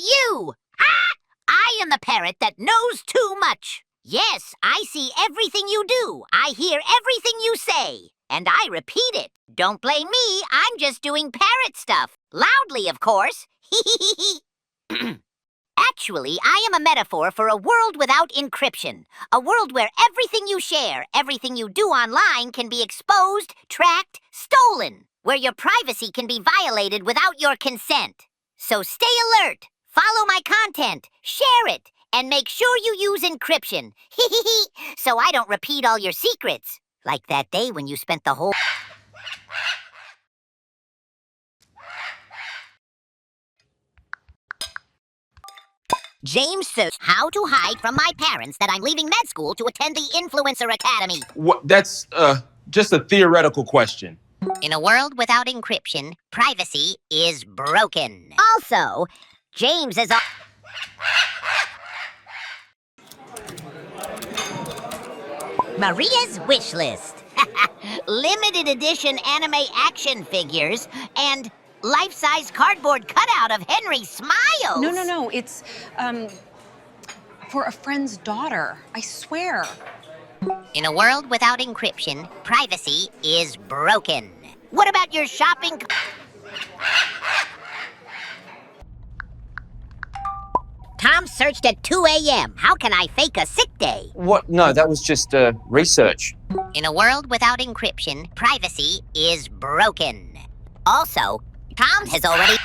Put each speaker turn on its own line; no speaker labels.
you! Ah! I am the parrot that knows too much. Yes, I see everything you do. I hear everything you say. And I repeat it. Don't blame me, I'm just doing parrot stuff. Loudly, of course. Actually, I am a metaphor for a world without encryption. A world where everything you share, everything you do online can be exposed, tracked, stolen. Where your privacy can be violated without your consent. So stay alert, follow my content, share it, and make sure you use encryption. So I don't repeat all your secrets. Like that day when you spent the whole... James says how to hide from my parents that I'm leaving med school to attend the Influencer Academy.
What? That's just a theoretical question.
In a world without encryption, privacy is broken. Also, James is Maria's wish list. Limited edition anime action figures and life-size cardboard cutout of Henry Smiles.
No. It's, for a friend's daughter. I swear.
In a world without encryption, privacy is broken. What about your shopping? Tom searched at 2 a.m. How can I fake a sick day?
What? No, that was just research.
In a world without encryption, privacy is broken. Also, Tom has already...